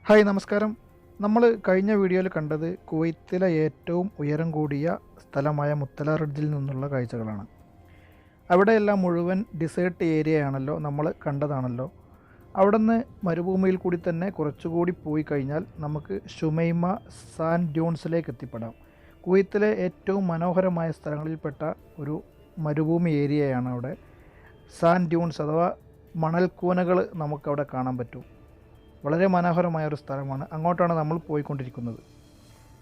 Hi നമസ്കാരം. നമ്മൾ കഴിഞ്ഞ വീഡിയോയിൽ കണ്ടത് കുവൈത്തിലെ ഏറ്റവും ഉയരം കൂടിയ സ്ഥലമായ മുത്തല റിഡ്ജിൽ നിന്നുള്ള കാഴ്ചകളാണ്. അവിടെയെല്ലാം മുഴുവൻ ഡിസേർട്ട് ഏരിയയാണല്ലോ, നമ്മൾ കണ്ടതാണല്ലോ. അവിടുന്ന് മരുഭൂമിയിൽ കൂടി തന്നെ കുറച്ചുകൂടി പോയി കഴിഞ്ഞാൽ നമുക്ക് ഷുമൈമ സാൻഡ് ഡ്യൂൺസിലേക്ക് എത്തിപ്പെടാം. കുവൈത്തിലെ ഏറ്റവും മനോഹരമായ സ്ഥലങ്ങളിൽപ്പെട്ട ഒരു മരുഭൂമി ഏരിയയാണ് അവിടെ. സാൻഡ് ഡ്യൂൺസ് അഥവാ മണൽക്കൂനകൾ നമുക്കവിടെ കാണാൻ പറ്റും. വളരെ മനോഹരമായ ഒരു സ്ഥലമാണ്. അങ്ങോട്ടാണ് നമ്മൾ പോയിക്കൊണ്ടിരിക്കുന്നത്.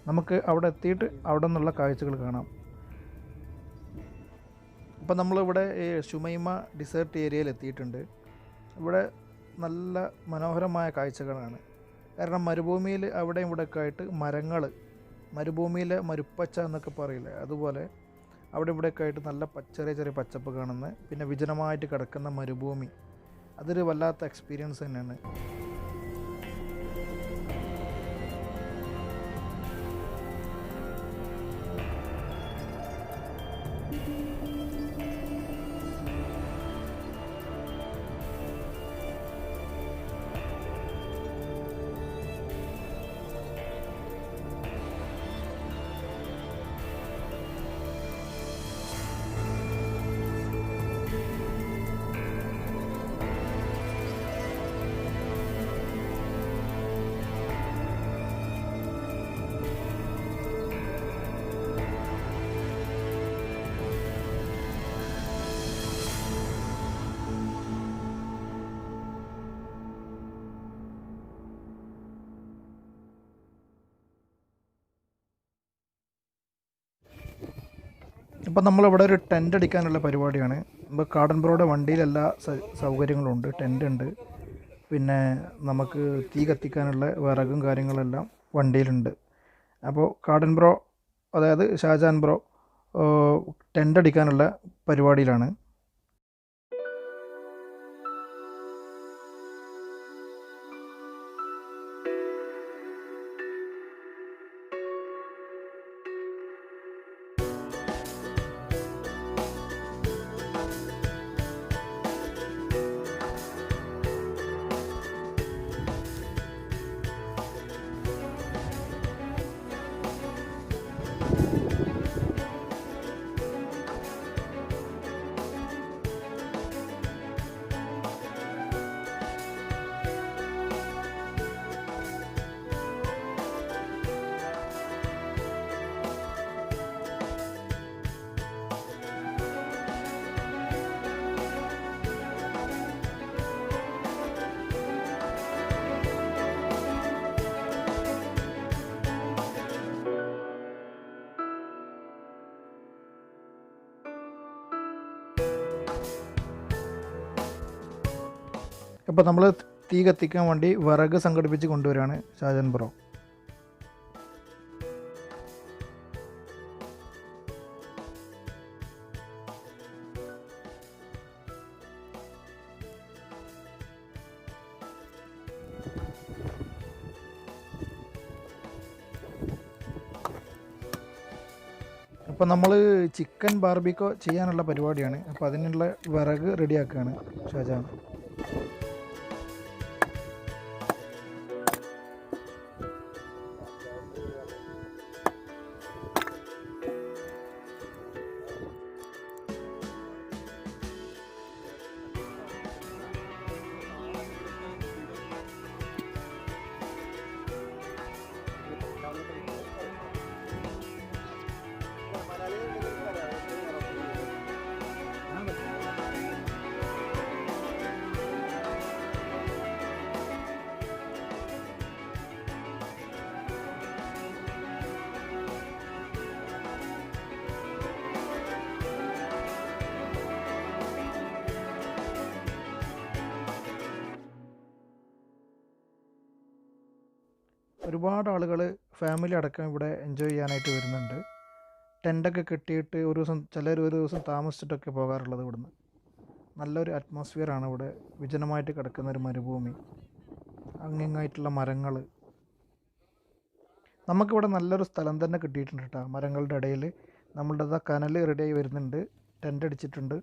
നമുക്ക് അവിടെ എത്തിയിട്ട് അവിടെ നിന്നുള്ള കാഴ്ചകൾ കാണാം. അപ്പോൾ നമ്മളിവിടെ ഈ ഷുമൈമ ഡിസേർട്ട് ഏരിയയിൽ എത്തിയിട്ടുണ്ട്. ഇവിടെ നല്ല മനോഹരമായ കാഴ്ചകളാണ്. കാരണം മരുഭൂമിയിൽ അവിടെയും ഇവിടെയൊക്കെ ആയിട്ട് മരങ്ങൾ, മരുഭൂമിയിലെ മരുപ്പച്ച എന്നൊക്കെ പറയില്ലേ, അതുപോലെ അവിടെ ഇവിടെയൊക്കെ ആയിട്ട് നല്ല ചെറിയ ചെറിയ പച്ചപ്പ് കാണുന്നത്. പിന്നെ വിജനമായിട്ട് കിടക്കുന്ന മരുഭൂമി, അതൊരു വല്ലാത്ത എക്സ്പീരിയൻസ് തന്നെയാണ്. ഇപ്പം നമ്മളിവിടെ ഒരു ടെൻ്റ് അടിക്കാനുള്ള പരിപാടിയാണ്. ഇപ്പോൾ കാടൻ ബ്രോയുടെ വണ്ടിയിൽ എല്ലാ സൗകര്യങ്ങളുണ്ട്. ടെൻ്റ് ഉണ്ട്, പിന്നെ നമുക്ക് തീ കത്തിക്കാനുള്ള വിറകും കാര്യങ്ങളെല്ലാം വണ്ടിയിലുണ്ട്. അപ്പോൾ കാടൻ ബ്രോ, അതായത് ഷാജാൻ ബ്രോ, ടെൻ്റ് അടിക്കാനുള്ള പരിപാടിയിലാണ്. അപ്പോൾ നമ്മൾ തീ കത്തിക്കാൻ വേണ്ടി വിറക് സംഘടിപ്പിച്ച് കൊണ്ടുവരികയാണ് ഷാജാൻ ബ്രോ. അപ്പോൾ നമ്മൾ ചിക്കൻ ബാർബിക്കോ ചെയ്യാനുള്ള പരിപാടിയാണ്. അപ്പോൾ അതിനുള്ള വിറക് റെഡിയാക്കുകയാണ് ഷാജാൻ. ഒരുപാട് ആളുകൾ ഫാമിലി അടക്കം ഇവിടെ എൻജോയ് ചെയ്യാനായിട്ട് വരുന്നുണ്ട്. ടെൻ്റൊക്കെ കെട്ടിയിട്ട് ഒരു ദിവസം, ചിലർ ഒരു ദിവസം താമസിച്ചിട്ടൊക്കെ പോകാറുള്ളത് ഇവിടുന്ന്. നല്ലൊരു അറ്റ്മോസ്ഫിയറാണ് ഇവിടെ. വിജനമായിട്ട് കിടക്കുന്ന ഒരു മരുഭൂമി, അങ്ങിങ്ങായിട്ടുള്ള മരങ്ങൾ. നമുക്കിവിടെ നല്ലൊരു സ്ഥലം തന്നെ കിട്ടിയിട്ടുണ്ട് കേട്ടോ. മരങ്ങളുടെ ഇടയിൽ നമ്മളുടെ കനൽ റെഡിയായി വരുന്നുണ്ട്. ടെൻ്റ് അടിച്ചിട്ടുണ്ട്.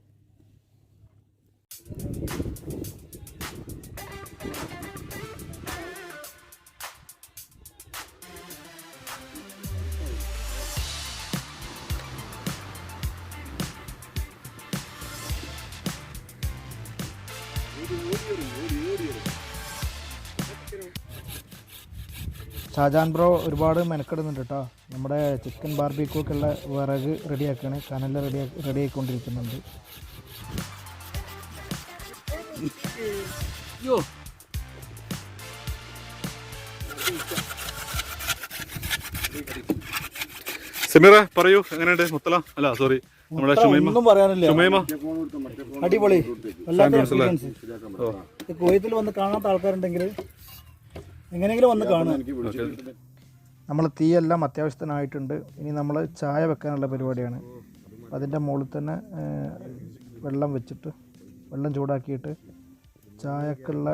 ഷാജാൻ ബ്രോ ഒരുപാട് മെനക്കെടുന്നുണ്ട് കേട്ടോ. നമ്മുടെ ചിക്കൻ ബാർബിക്യൂക്കുള്ള വിറക് റെഡിയാക്കുകയാണ്, കനൽ റെഡി ആയിക്കൊണ്ടിരിക്കുന്നുണ്ട്. സമീറ പറയൂ, എങ്ങനെയുണ്ട് മുത്തല? അല്ല സോറി, നമ്മുടെ ഷുമൈമ. അടിപൊളി. കുവൈത്തിൽ വന്ന് കാണാത്ത ആൾക്കാരുണ്ടെങ്കിൽ എങ്ങനെയെങ്കിലും വന്ന് കാണുക. നമ്മൾ തീയെല്ലാം അത്യാവശ്യത്തിനായിട്ടുണ്ട്. ഇനി നമ്മൾ ചായ വെക്കാനുള്ള പരിപാടിയാണ്. അതിൻ്റെ മുകളിൽ തന്നെ വെള്ളം വെച്ചിട്ട്, വെള്ളം ചൂടാക്കിയിട്ട് ചായക്കുള്ള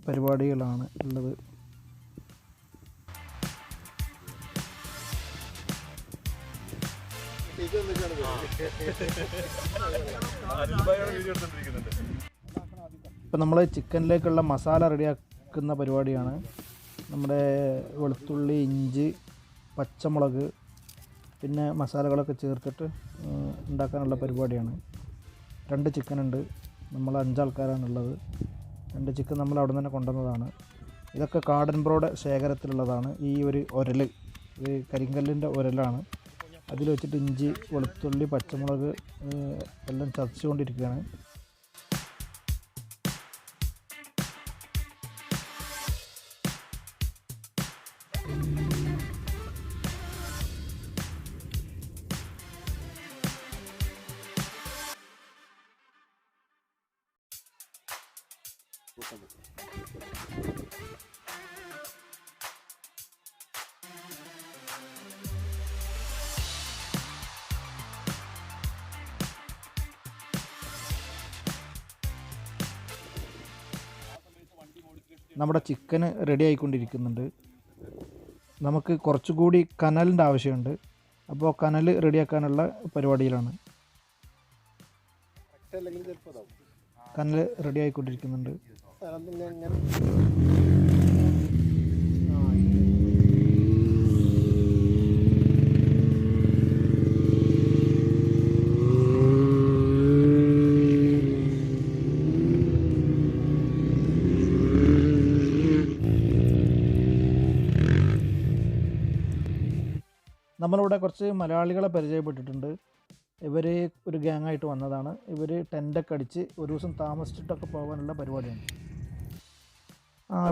പരിപാടികളാണ് ഉള്ളത്. ഇപ്പം നമ്മൾ ചിക്കനിലേക്കുള്ള മസാല റെഡിയാക്കുന്ന പരിപാടിയാണ്. നമ്മുടെ വെളുത്തുള്ളി, ഇഞ്ചി, പച്ചമുളക്, പിന്നെ മസാലകളൊക്കെ ചേർത്തിട്ട് ഉണ്ടാക്കാനുള്ള പരിപാടിയാണ്. 2 ചിക്കനുണ്ട്. നമ്മൾ 5 ആൾക്കാരാണുള്ളത്. 2 ചിക്കൻ നമ്മൾ അവിടെ നിന്ന് തന്നെ കൊണ്ടുവന്നതാണ്. ഇതൊക്കെ കാടൻ ബ്രോയുടെ ശേഖരത്തിലുള്ളതാണ്. ഈ ഒരു ഉരൽ, ഇത് കരിങ്കല്ലിൻ്റെ ഉരലാണ്. അതിൽ വെച്ചിട്ട് ഇഞ്ചി, വെളുത്തുള്ളി, പച്ചമുളക് എല്ലാം ചതച്ചുകൊണ്ടിരിക്കുകയാണ്. നമ്മുടെ ചിക്കന് റെഡി ആയിക്കൊണ്ടിരിക്കുന്നുണ്ട്. നമുക്ക് കുറച്ചുകൂടി കനലിൻ്റെ ആവശ്യമുണ്ട്. അപ്പോൾ കനൽ റെഡിയാക്കാനുള്ള പരിപാടിയിലാണ്. കനൽ റെഡി ആയിക്കൊണ്ടിരിക്കുന്നുണ്ട്. നമ്മളിവിടെ കുറച്ച് മലയാളികളെ പരിചയപ്പെട്ടിട്ടുണ്ട്. ഇവർ ഒരു ഗ്യാങ്ങായിട്ട് വന്നതാണ്. ഇവർ ടെൻ്റൊക്കെ അടിച്ച് ഒരു ദിവസം താമസിച്ചിട്ടൊക്കെ പോകാനുള്ള പരിപാടിയാണ്.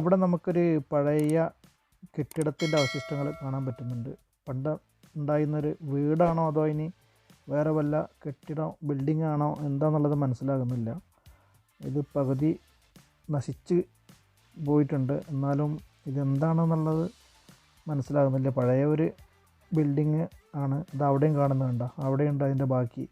ഇവിടെ നമുക്കൊരു പഴയ കെട്ടിടത്തിൻ്റെ അവശിഷ്ടങ്ങൾ കാണാൻ പറ്റുന്നുണ്ട്. പണ്ട് ഉണ്ടായിരുന്നൊരു വീടാണോ അതോ ഇനി വേറെ വല്ല കെട്ടിടം, ബിൽഡിംഗ് ആണോ എന്താണെന്നുള്ളത് മനസ്സിലാകുന്നില്ല. ഇത് പകുതി നശിച്ച് പോയിട്ടുണ്ട്. എന്നാലും ഇതെന്താണെന്നുള്ളത് മനസ്സിലാകുന്നില്ല. പഴയ ഒരു ബിൽഡിങ് ആണ്. അത് അവിടെയും കാണുന്നുണ്ടോ? അവിടെയുണ്ട് അതിൻ്റെ ബാക്കി.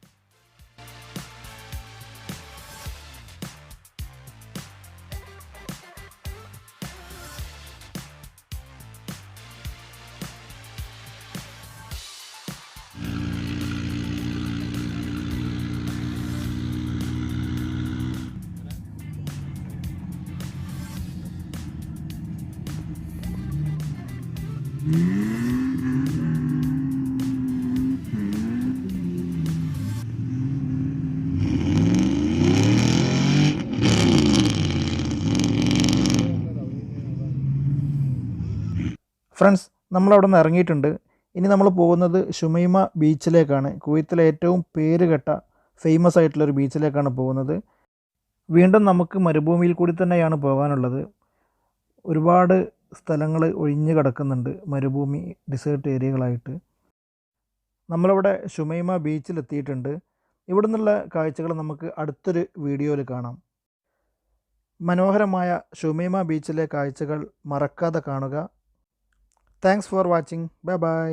ഫ്രണ്ട്സ്, നമ്മളവിടെ നിന്ന് ഇറങ്ങിയിട്ടുണ്ട്. ഇനി നമ്മൾ പോകുന്നത് ഷുമൈമ ബീച്ചിലേക്കാണ്. കുവൈത്തിലെ ഏറ്റവും പേരുകെട്ട ഫേമസ് ആയിട്ടുള്ളൊരു ബീച്ചിലേക്കാണ് പോകുന്നത്. വീണ്ടും നമുക്ക് മരുഭൂമിയിൽ കൂടി തന്നെയാണ് പോകാനുള്ളത്. ഒരുപാട് സ്ഥലങ്ങൾ ഒഴിഞ്ഞു കിടക്കുന്നുണ്ട്, മരുഭൂമി ഡിസേർട്ട് ഏരിയകളായിട്ട്. നമ്മളിവിടെ ഷുമൈമ ബീച്ചിലെത്തിയിട്ടുണ്ട്. ഇവിടെ നിന്നുള്ള കാഴ്ചകൾ നമുക്ക് അടുത്തൊരു വീഡിയോയിൽ കാണാം. മനോഹരമായ ഷുമൈമ ബീച്ചിലെ കാഴ്ചകൾ മറക്കാതെ കാണുക. Thanks for watching. Bye bye.